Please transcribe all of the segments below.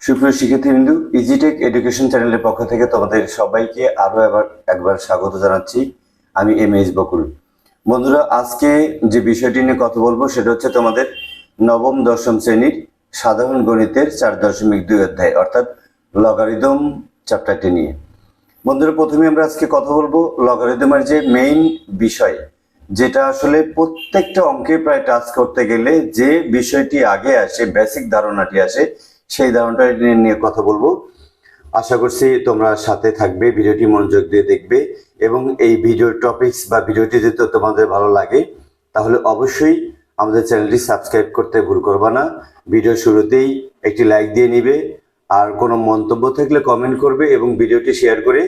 সুপ্রিয় শিক্ষার্থীবৃন্দ, ইজিটেক এডুকেশন চ্যানেলের পক্ষ থেকে তোমাদের সবাইকে আরো একবার স্বাগত জানাচ্ছি। আমি এম.এস. বকুল। বন্ধুরা, আজকে যে বিষয়টি নিয়ে কথা বলবো সেটা হচ্ছে তোমাদের নবম দশম শ্রেণীর সাধারণ গণিতের 4.2 অধ্যায় অর্থাৎ লগারিদম চ্যাপ্টারটি নিয়ে। বন্ধুরা, প্রথমে আমরা আজকে কথা বলবো লগারিদমের যে মেইন বিষয়, যেটা আসলে প্রত্যেকটা অঙ্কে প্রায় টাচ করতে গেলে যে বিষয়টি আগে আসে, বেসিক ধারণাটি আসে, সেই ধারণাটা নিয়ে কথা বলবো। আশা করছি তোমরা সাথে থাকবে, ভিডিওটি মনোযোগ দিয়ে দেখবে এবং এই ভিডিওর টপিকস বা ভিডিওটি যদি তোমাদের ভালো লাগে তাহলে অবশ্যই আমাদের চ্যানেলটি সাবস্ক্রাইব করতে ভুল করবে না। ভিডিও শুরুতেই একটি লাইক দিয়ে নিবে, আর কোনো মন্তব্য থাকলে কমেন্ট করবে এবং ভিডিওটি শেয়ার করে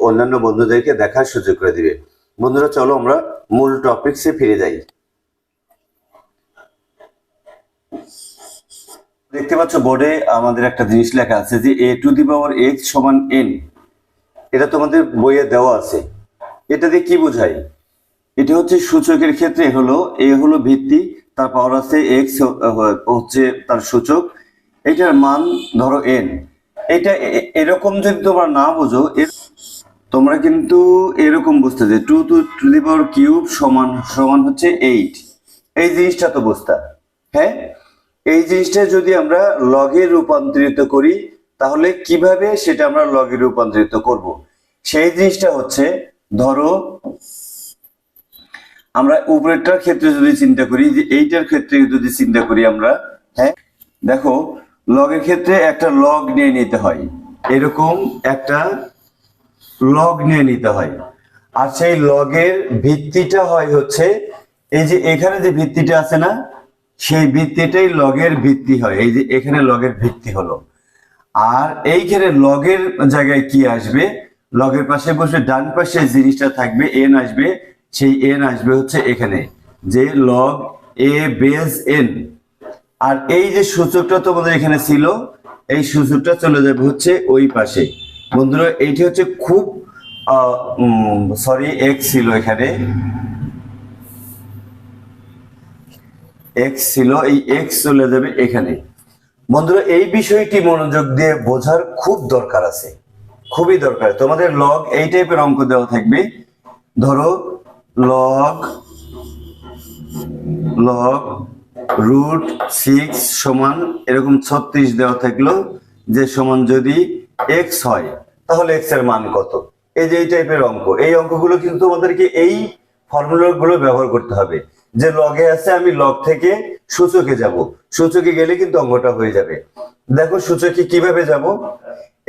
অন্যান্য বন্ধুদেরকে দেখার সুযোগ করে দিবে। বন্ধুরা, চলো আমরা মূল টপিকসে ফিরে যাই। দেখতে পাচ্ছ বোর্ডে আমাদের একটা জিনিস লেখা আছে যে a⁴x = n। এটা তোমাদের বইয়ে দেওয়া আছে। এটা দিয়ে কি বোঝায়? এটা হচ্ছে সূচকের ক্ষেত্রে হলো a হলো ভিত্তি, তার পাওয়ার আছে x হচ্ছে তার সূচক, এটার মান ধরো n। এটা এরকম যদি তোমরা না বোঝো, তোমরা কিন্তু এরকম বুঝতে যে 2⁵ সমান হচ্ছে 8। এই জিনিসটা তো বুঝতা। হ্যাঁ, এই জিনিসটা যদি আমরা লগে রূপান্তরিত করি তাহলে কিভাবে সেটা আমরা লগে রূপান্তরিত করব, সেই জিনিসটা হচ্ছে, ধরো আমরা উপরেরটার ক্ষেত্রে যদি চিন্তা করি, যে এইটার ক্ষেত্রে যদি চিন্তা করি আমরা, হ্যাঁ দেখো লগের ক্ষেত্রে একটা লগ নিয়ে নিতে হয়, এরকম একটা লগ নিয়ে নিতে হয়। আর সেই লগের ভিত্তিটা হয় হচ্ছে এই যে এখানে যে ভিত্তিটা আছে না, সেই ভিত্তিটাই লগের ভিত্তি হয়। এই যে এখানে লগের ভিত্তি হলো, আর এইখানে লগের জায়গায় কি আসবে, লগের পাশে বসে ডান পাশে জিনিসটা থাকবে n আসবে, সেই n আসবে হচ্ছে এখানে যে লগ a বেস n। আর এই যে সূচকটা তোমাদের এখানে ছিল, এই সূচকটা চলে যাবে হচ্ছে ওই পাশে। বন্ধুরা, এইটি হচ্ছে খুব সরি x ছিল, এখানে x ছিল, এই x চলে যাবে এখানে। বন্ধুরা, এই বিষয়টি মনোযোগ দিয়ে বোঝার খুব দরকার আছে, খুবই দরকার। তোমাদের লগ এই টাইপের অঙ্ক দেওয়া থাকবে, ধরো লগ √6 সমান এরকম 36 দেওয়া থাকলো, যে সমান যদি x হয় তাহলে x এর মান কত। এই যে এই টাইপের অঙ্ক, এই অঙ্কগুলো কিন্তু তোমাদেরকে এই ফর্মুলাগুলো ব্যবহার করতে হবে। যে লগে আছে, আমি লগ থেকে সূচকে যাব, সূচকে গেলে কিন্তু অঙ্কটা হয়ে যাবে। দেখো সূচকে কিভাবে যাব,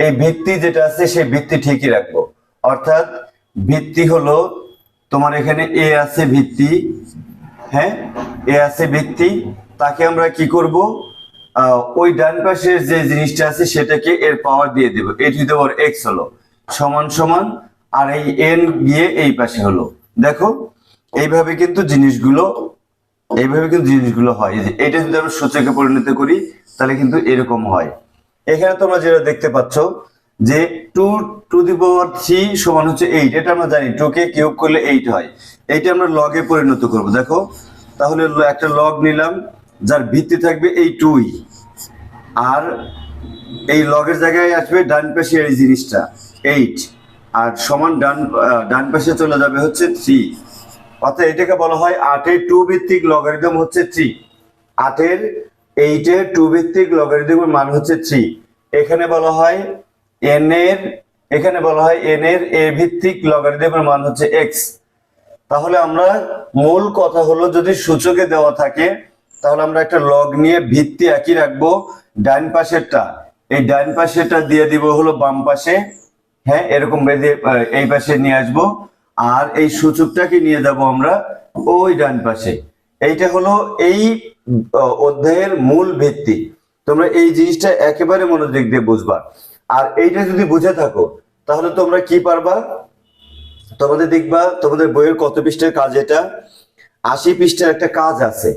এই ভিত্তি যেটা আছে সেই ভিত্তি ঠিকই রাখবো। অর্থাৎ ভিত্তি হলো তোমার এখানে a আছে ভিত্তি, হ্যাঁ a আছে ভিত্তি, তাকে আমরা কি করব, ওই ডান পাশের যে জিনিসটা আছে সেটাকে এর পাওয়ার দিয়ে দেব, a⁴x হলো সমান, আর এই n গিয়ে এই পাশে হলো। দেখো এইভাবে কিন্তু জিনিসগুলো হয়। যে এটা যদি আমরা সূচকে পরিণত করি তাহলে কিন্তু এরকম হয়। এখানে তোমরা যেটা দেখতে পাচ্ছ যে 2⁵ সমান হচ্ছে 8। এটা আমরা জানি 2 কে কিউব করলে 8 হয়। এইটা আমরা লগে পরিণত করব। দেখো তাহলে একটা লগ নিলাম যার ভিত্তি থাকবে এই 2, আর এই লগের জায়গায় আসবে ডান পাশে এই জিনিসটা 8, আর সমান ডান পাশে চলে যাবে হচ্ছে 3। অর্থাৎ এটাকে বলা হয় 8-এর 2 ভিত্তিক লগারিদম হচ্ছে 3। 8-এর 8-এর 2 ভিত্তিক লগারিদমের মান হচ্ছে 3। এখানে বলা হয় n এর a ভিত্তিক লগারিদমের মান হচ্ছে x। তাহলে আমরা মূল কথা হলো, যদি সূচকে দেওয়া থাকে তাহলে আমরা একটা লগ নিয়ে ভিত্তি একই রাখবো, ডান পাশেরটা এই ডান পাশেরটা দিয়ে দিব হলো বাম পাশে, হ্যাঁ এরকম বেঁধে এই পাশে নিয়ে আসবো, আর এই সূচকটাকে নিয়ে যাব আমরা ওই ডান পাশে। এইটা হলো এই অধ্যায়ের মূল ভিত্তি। তোমরা এই জিনিসটা একেবারে মনোযোগ দিয়ে বুঝবা, আর এইটা যদি বুঝে থাকো তাহলে তোমরা কি পারবা, তোমাদের দেখবা তোমাদের বইয়ের কত পৃষ্ঠার কাজ, এটা 80 পৃষ্ঠার একটা কাজ আছে,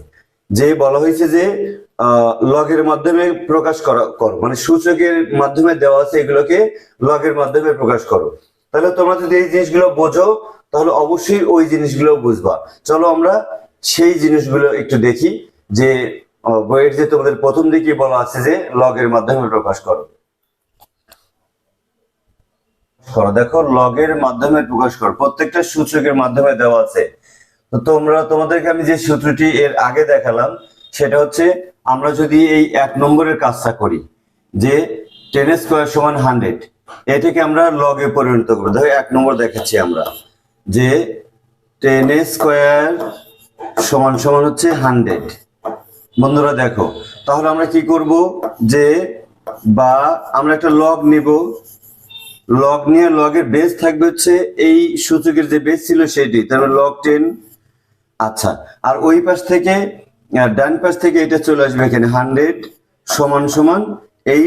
যে বলা হয়েছে যে লগের মাধ্যমে প্রকাশ করো, মানে সূচকের মাধ্যমে দেওয়া আছে, এগুলোকে লগের মাধ্যমে প্রকাশ করো। তাহলে তোমরা যদি এই জিনিসগুলো বোঝো তাহলে অবশ্যই ওই জিনিসগুলো বুঝবা। চলো আমরা সেই জিনিসগুলো একটু দেখি, যে বইয়ের যে তোমাদের প্রথম দিকে বলা আছে যে লগের মাধ্যমে প্রকাশ করো, দেখো লগের মাধ্যমে প্রকাশ করো, প্রত্যেকটা সূচকের মাধ্যমে দেওয়া আছে। তো তোমাদেরকে আমি যে সূত্রটি এর আগে দেখালাম সেটা হচ্ছে, আমরা যদি এই 1 নম্বরের কাজটা করি যে 10 স্কয়ার সমান 100, এটাকে আমরা লগে পরিণত করব। দেখো 1 নম্বর দেখাচ্ছি আমরা যে 10 স্কয়ার সমান সমান হচ্ছে 100। বন্ধুরা দেখো, তাহলে আমরা কি করব যে বা আমরা একটা লগ নিব, লগ নিয়ে লগের বেস থাকবে হচ্ছে এই সূচকের যে বেস ছিল সেটি, তারপর লগ 10। আচ্ছা, আর ওই পাশ থেকে ডান পাশ থেকে এটা চলে আসবে এখানে 100 সমান সমান এই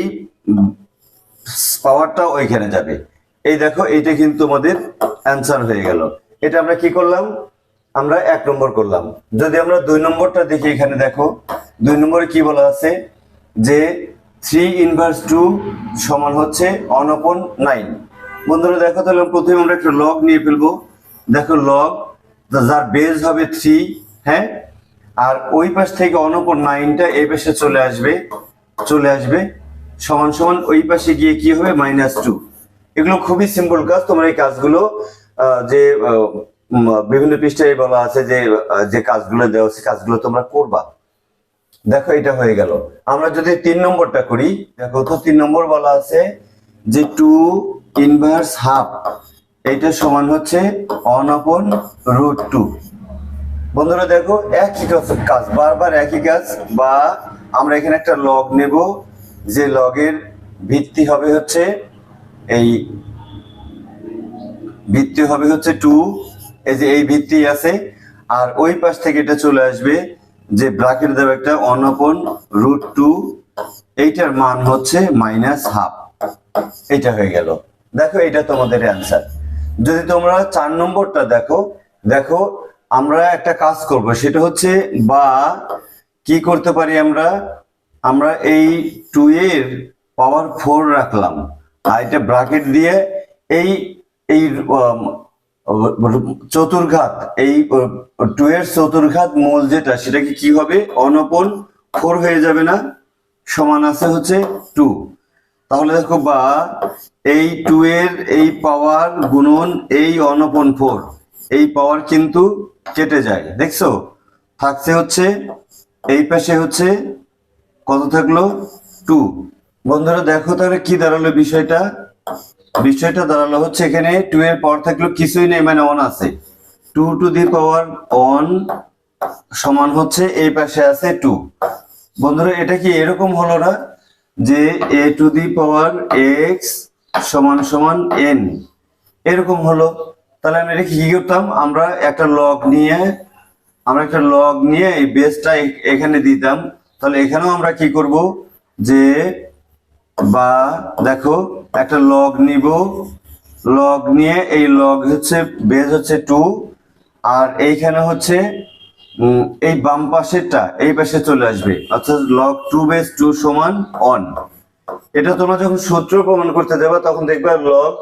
পাওয়ারটা ওইখানে যাবে। এই দেখো, এইটা কিন্তু আমাদের অ্যান্সার হয়ে গেল। এটা আমরা কি করলাম, আমরা 1 নম্বর করলাম। যদি আমরা 2 নম্বরটা দেখি, এখানে দেখো 2 নম্বরে কি বলা আছে যে 3 ইনভার্স 2 সমান হচ্ছে 1/9। বন্ধুরা দেখো, তাহলে প্রথমে আমরা একটা লগ নিয়ে ফেলবো। দেখো লগ যার বেস হবে 3, হ্যাঁ, আর ওই পাশ থেকে 1/9টা এই পাশে চলে আসবে সমান সমান ওই পাশে গিয়ে কি হবে -2। এগুলো খুবই সিম্পল কাজ। তোমরা এই কাজগুলো যে বিভিন্ন পৃষ্ঠায় বলা আছে যে কাজগুলো দেওয়া আছে কাজগুলো তোমরা করবা। দেখো এটা হয়ে গেল। আমরা যদি 3 নম্বরটা করি, দেখো তো 3 নম্বর বলা আছে যে 2 ইনভার্স হাফ, এইটা সমান হচ্ছে 1/√2। বন্ধুরা দেখো, একই কাজ, বারবার একই কাজ। বা আমরা এখানে একটা লগ নেব, যে লগের ভিত্তি হবে হচ্ছে এই ভিত্তি হবে হচ্ছে 2, এই যে এই ভিত্তি আছে, আর ওই পাশ থেকে এটা চলে আসবে যে ব্র্যাকেট দেবে একটা 1/√2, এইটার মান হচ্ছে -1/2। এটা হয়ে গেল। দেখো এটা তোমাদের অ্যান্সার। যদি তোমরা 4 নম্বরটা দেখো আমরা একটা কাজ করব, সেটা হচ্ছে বা কি করতে পারি আমরা এই 2 এর পাওয়ার 4 রাখলাম, আর এটা ব্র্যাকেট দিয়ে এই এই চতুর্ঘাত, এই 2 এর চতুর্ঘাত মূল যেটা, সেটাকে কি হবে 1/4 হয়ে যাবে না, সমান আছে হচ্ছে 2। তাহলে দেখো, বা এই 2 এর এই পাওয়ার গুণন এই 1/4, এই পাওয়ার কিন্তু কেটে যায়, দেখছো, থাকছে হচ্ছে এই পাশে হচ্ছে কত থাকলো 2। বন্ধুরা দেখো, তাহলে কি দাঁড়ালো বিষয়টা দাঁড়ালো হচ্ছে এখানে 2 এর পাওয়ার থাকলো কিছুই নেই, মানে 1 আছে, 2 টু দি পাওয়ার 1 সমান হচ্ছে এই পাশে আছে 2। বন্ধুরা এটা কি এরকম হলো না যে a to the power x সমান সমান n, এরকম হলো। তাহলে আমি এটা কি করতাম, আমরা একটা লগ নিয়ে এই বেসটা এখানে দিতাম। তাহলে এখানেও আমরা কি করব যে বা দেখো একটা লগ নিব, লগ নিয়ে এই লগ হচ্ছে বেস হচ্ছে 2, আর এইখানে হচ্ছে এই বাম পাশেরটা এই পাশে চলে আসবে, অর্থাৎ log 2 বেস 2 সমান 1। এটা তোমরা যখন সূত্র প্রমাণ করতে যাবে তখন দেখবে log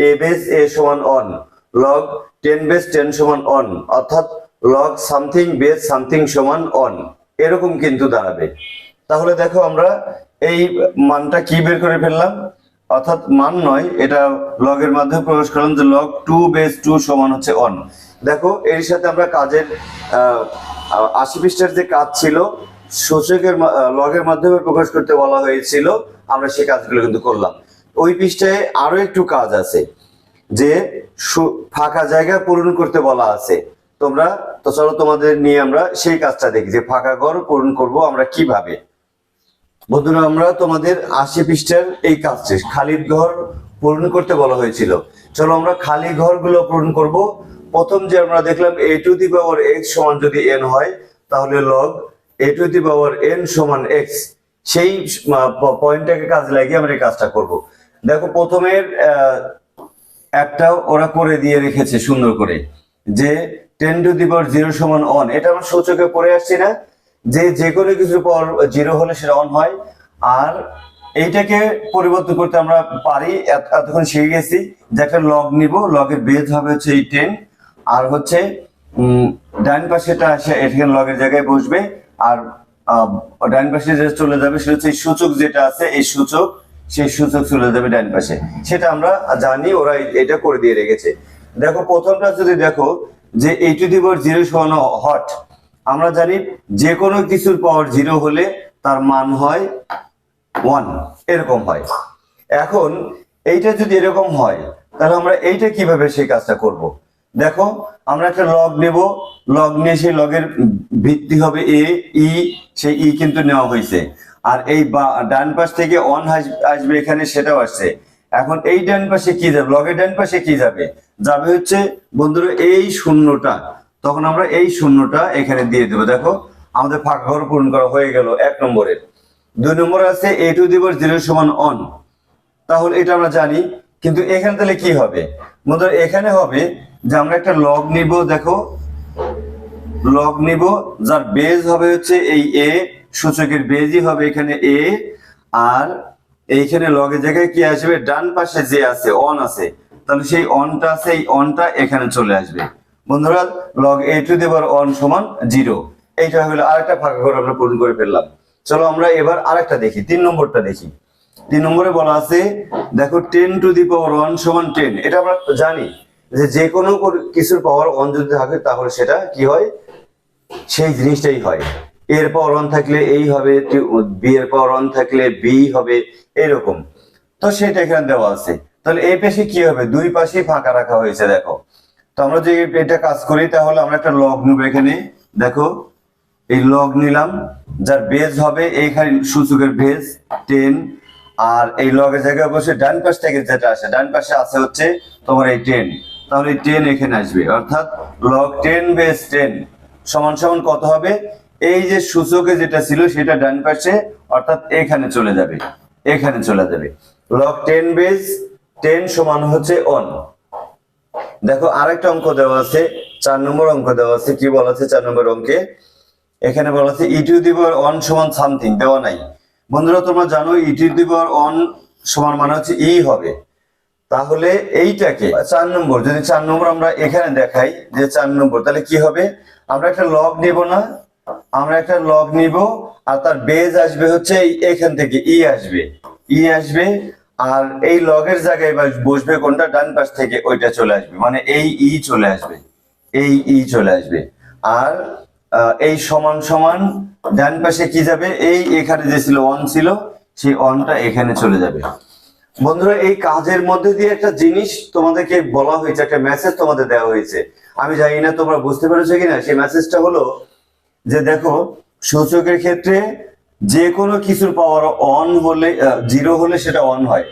a বেস a সমান 1, log 10 বেস 10 সমান 1, অর্থাৎ log সামথিং বেস সামথিং সমান 1, এরকম কিন্তু দাঁড়াবে। তাহলে দেখো আমরা এই মানটা কি বের করে ফেললাম, অর্থাৎ মান নয়, এটা লগের মাধ্যমে প্রকাশ করলাম যে log 2 বেস 2 সমান হচ্ছে 1। দেখো এর সাথে আমরা কাজের 80 পৃষ্ঠার যে কাজ ছিল সূচকের লগের মাধ্যমে প্রকাশ করতে বলা হয়েছিল, আমরা সেই কাজগুলো কিন্তু করলাম। ওই পৃষ্ঠায় আরো একটু কাজ আছে, যে ফাঁকা জায়গা পূরণ করতে বলা আছে। তো চলো তোমাদের নিয়ে আমরা সেই কাজটা দেখি, যে ফাঁকা ঘর পূরণ করব আমরা কিভাবে। বন্ধুরা, আমরা তোমাদের 80 পৃষ্ঠার এই কাজটি খালি ঘর পূরণ করতে বলা হয়েছিল। চলো আমরা খালি ঘরগুলো পূরণ করব। প্রথম যে আমরা দেখলাম a to the power x সমান যদি n হয়, তাহলে log a to the power n সমান x, সেই পয়েন্টটাকে কাজে লাগিয়ে আমরা এই কাজটা করব। দেখো প্রথমের একটা ওরা করে দিয়ে রেখেছে সুন্দর করে, যে 10 টু দি পাওয়ার 0 সমান 1, এটা আমরা সূচকে পড়ে আসছি না, যে কোনো কিছুর পর 0 হলে সেটা 1 হয়। আর এইটাকে পরিবর্তন করতে আমরা পারি, এতক্ষণ শিখে গেছি যে একটা লগ নিব, লগের বেস হবে হচ্ছে এই 10, আর হচ্ছে ডান পাশেটা আসে এখানে লগের জায়গায় বসবে, আর ডান পাশে যে চলে যাবে সেটা হচ্ছে এই সূচক যেটা আছে, এই সূচক, সেই সূচক চলে যাবে ডান পাশে। সেটা আমরা জানি, ওরা এটা করে দিয়ে রেখেছে। দেখো প্রথমটা যদি দেখো যে a⁴ সমান হট, আমরা জানি যে কোনো কিছুর পাওয়ার 0 হলে তার মান হয় 1, এরকম হয়। এখন এইটা যদি এরকম হয় তাহলে আমরা এইটা কিভাবে সেই কাজটা করব? দেখো আমরা একটা লগ নেব, লগ নিয়ে সেই লগের ভিত্তি হবে এ, ই, সেই ই কিন্তু নেওয়া হয়েছে। আর এই ডান পাশ থেকে অন আসবে এখানে, সেটাও আসছে। এখন এই ডান পাশে কি যাবে? লগের ডান পাশে কি যাবে? যাবে হচ্ছে বন্ধুরা এই শূন্যটা। তখন আমরা এই শূন্যটা এখানে দিয়ে দেবো। দেখো আমাদের ফাঁকা ঘর পূরণ করা হয়ে গেল 1 নম্বরের। 2 নম্বরে আছে a⁴ সমান অন, তাহলে এটা আমরা জানি। কিন্তু এখানে তাহলে কি হবে বন্ধুরা? এখানে হবে যে আমরা একটা লগ নিব, দেখো লগ নিব যার বেজ হবে হচ্ছে এই এ, সূচকের বেজই হবে এখানে এ, আর এইখানে লগের জায়গায় কি আসবে? ডান পাশে যে আছে অন আছে, তাহলে সেই অনটা আছে, এই অনটা এখানে চলে আসবে। বন্ধুরা লগ a⁴ সমান 0, এইটা হলো আরেকটা ফাঁকা ঘর আমরা পূরণ করে ফেললাম। চলো আমরা এবার আরেকটা দেখি, 3 নম্বরটা দেখি। 3 নম্বরে বলা আছে দেখো 10⁻1 সমান 10। এটা আমরা জানি যে কোনো কিছুর পাওয়ার 1 যদি থাকে তাহলে সেটা কি হয়? সেই জিনিসটাই হয়। এর পাওয়ার 1 থাকলে এই হবে, বি এর পাওয়ার 1 থাকলে বি হবে, এরকম। তো সেটা এখানে দেওয়া আছে। তাহলে এই পাশে কি হবে? দুই পাশেই ফাঁকা রাখা হয়েছে। দেখো তো আমরা যদি এটা কাজ করি তাহলে আমরা একটা লগ নেব এখানে। দেখো এই লগ নিলাম, যার বেজ হবে এইখানে সূচকের বেজ 10, আর এই লগের জায়গায় বসে ডান পাশ থেকে যেটা আসে, ডান পাশে আছে হচ্ছে তোমার এই 10, তাহলে এই 10 এখানে আসবে। অর্থাৎ লগ 10 বেজ 10 সমান সমান কত হবে? এই যে সূচকে যেটা ছিল সেটা ডান পাশে, অর্থাৎ এখানে চলে যাবে, এখানে চলে যাবে। লগ 10 বেজ 10 সমান হচ্ছে অন। দেখো আরেকটা অঙ্ক দেওয়া আছে, 4 নম্বর অঙ্ক দেওয়া আছে। কি বলা আছে 4 নম্বর অঙ্কে? এখানে বলা আছে e⁴ সমান সামথিং, দেওয়া নাই। বন্ধুরা তোমরা জানো e⁴ সমান মানে হচ্ছে ই হবে। তাহলে এইটাকে 4 নম্বর, যদি 4 নম্বর আমরা এখানে দেখাই যে 4 নম্বর, তাহলে কি হবে? আমরা একটা লগ নিব না, আমরা একটা লগ নিব, আর তার বেজ আসবে হচ্ছে এখান থেকে ই আসবে, ই আসবে। আর এই লগের জায়গায় বসবে কোনটা? ডান পাশ থেকে ওইটা চলে আসবে, মানে এই ই চলে আসবে, এই ই চলে আসবে। আর এই সমান সমান ডান পাশে কি যাবে? এই এখানে যে ছিল অন ছিল, সেই অনটা এখানে চলে যাবে। বন্ধুরা এই কাজের মধ্যে দিয়ে একটা জিনিস তোমাদেরকে বলা হয়েছে, একটা মেসেজ তোমাদের দেওয়া হয়েছে। আমি জানি না তোমরা বুঝতে পেরেছো কিনা। সেই মেসেজটা হলো যে দেখো সূচকের ক্ষেত্রে যে কোনো কিছুর পাওয়ার অন হলে 0 হলে সেটা অন হয়।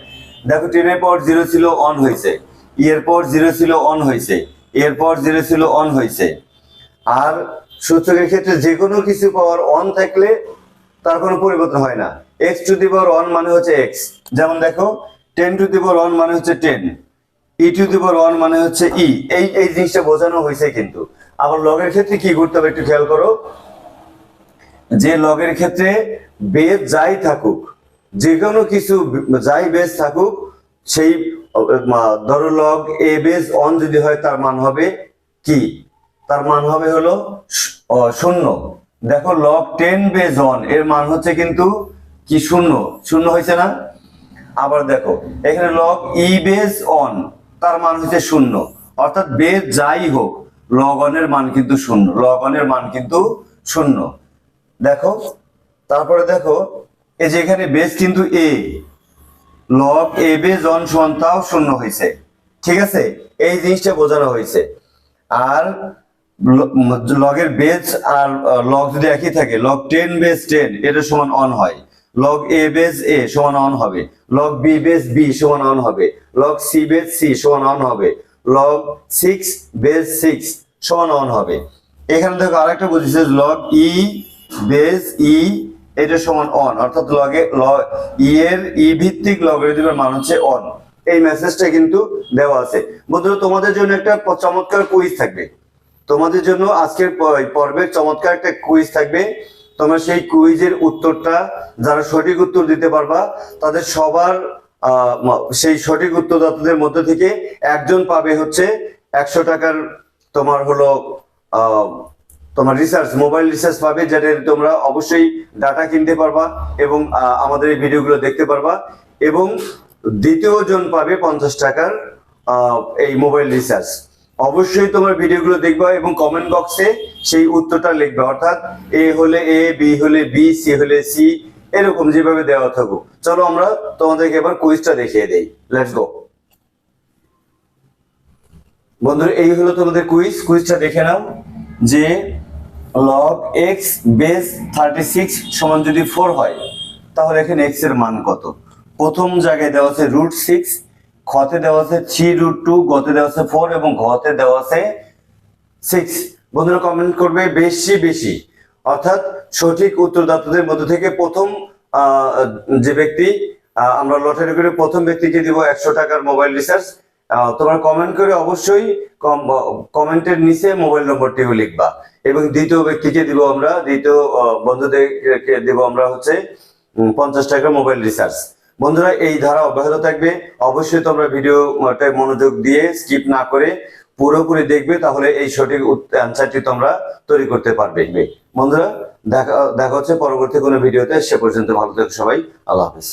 দেখো 10 এর পাওয়ার 0 ছিল, অন হয়েছে। এর পাওয়ার 0 ছিল, অন হয়েছে। এর পাওয়ার 0 ছিল, অন হয়েছে। আর সূচকের ক্ষেত্রে যে কোনো কিছু পাওয়ার অন থাকলে তার কোনো পরিবর্তন হয় না। x⁴ মানে হচ্ছে x, যেমন দেখো 10⁻1 মানে হচ্ছে 10, e⁴ মানে হচ্ছে ই। এই জিনিসটা বোঝানো হয়েছে। কিন্তু আবার লগের ক্ষেত্রে কি করতে হবে একটু খেয়াল করো, যে লগের ক্ষেত্রে বেজ যাই থাকুক, যে কোনো কিছু যাই বেজ থাকুক, সেই ধরো লগ এ বেজ অন যদি হয় তার মান হবে কি? তার মান হবে হলো 0। দেখো লগ 10 বেজ অন এর মান হচ্ছে কিন্তু কি? 0, 0 হয়েছে না? আবার দেখো এখানে লগ ই বেজ অন, তার মান হচ্ছে 0। অর্থাৎ বেজ যাই হোক লগ অনের মান কিন্তু 0, লগ অনের মান কিন্তু 0। দেখো তারপরে দেখো এই যে এখানে বেজ কিন্তু এ, লগ এ বেজ অন সমান তাও 0 হয়েছে। ঠিক আছে, এই জিনিসটা বোঝানো হয়েছে। আর লগের বেজ আর লগ যদি একই থাকে, লগ 10 বেজ 10 এটা সমান অন হয়, লগ এ বেজ এ সমান অন হবে, লগ বি বেজ বি সমান অন হবে, লগ সি বেজ সি সমান অন হবে, লগ 6 বেজ 6 সমান অন হবে। এখানে দেখো আরেকটা বুঝেছে, লগ ই বেজ ই এটা সমান অন, অর্থাৎ লগে ই এর ই ভিত্তিক লগারিদমের মান হচ্ছে অন। এই মেসেজটা কিন্তু দেওয়া আছে। বন্ধুরা তোমাদের জন্য একটা চমৎকার কুইজ থাকবে, তোমাদের জন্য আজকের পর্বের চমৎকার একটা কুইজ থাকবে। তোমরা সেই কুইজের উত্তরটা, যারা সঠিক উত্তর দিতে পারবা তাদের সবার সেই সঠিক উত্তরদাতাদের মধ্যে থেকে একজন পাবে হচ্ছে 100 টাকার তোমার হলো তোমার রিসার্চ, মোবাইল রিসার্চ পাবে, যেটা তোমরা অবশ্যই ডাটা কিনতে পারবা এবং আমাদের এই ভিডিওগুলো দেখতে পারবা। এবং দ্বিতীয় জন পাবে 50 টাকার এই মোবাইল রিসার্চ। অবশ্যই তোমার ভিডিওগুলো দেখবা এবং কমেন্ট বক্সে সেই উত্তরটা লিখবে, অর্থাৎ এ হলে এ, বি হলে বি, সি হলে সি, এরকম যেভাবে দেওয়া থাকো। চলো আমরা তোমাদেরকে এবার কুইজটা দেখিয়ে দেই। Let's go. বন্ধুরা, এই হলো তোমাদের কুইজটা দেখে নাও যে log x বেস 36 সমান যদি 4 হয় তাহলে এখানে x এর মান কত। প্রথম জায়গায় দেওয়া আছে √6, খতে দেওয়া আছে 3√2, গতে দেওয়া আছে 4 এবং ঘতে দেওয়া আছে 6। বন্ধুরা কমেন্ট করবে বেশি বেশি, অর্থাৎ সঠিক উত্তরদাতাদের মধ্যে থেকে প্রথম যে ব্যক্তি, আমরা লটারি করে প্রথম ব্যক্তিকে দিব 100 টাকার মোবাইল রিসার্চ। তোমরা কমেন্ট করে অবশ্যই কমেন্টের নিচে মোবাইল নম্বরটিও লিখবা এবং দ্বিতীয় ব্যক্তিকে দিব আমরা, দ্বিতীয় বন্ধুদেরকে দিব আমরা হচ্ছে 50 টাকা মোবাইল রিসার্চ। বন্ধুরা এই ধারা অব্যাহত থাকবে, অবশ্যই তোমরা ভিডিওটা মনোযোগ দিয়ে স্কিপ না করে পুরোপুরি দেখবে, তাহলে এই সঠিক অ্যানসারটি তোমরা তৈরি করতে পারবে। বন্ধুরা দেখা হচ্ছে পরবর্তী কোনো ভিডিওতে। সে পর্যন্ত ভালো থেকো সবাই, আল্লাহ হাফেজ।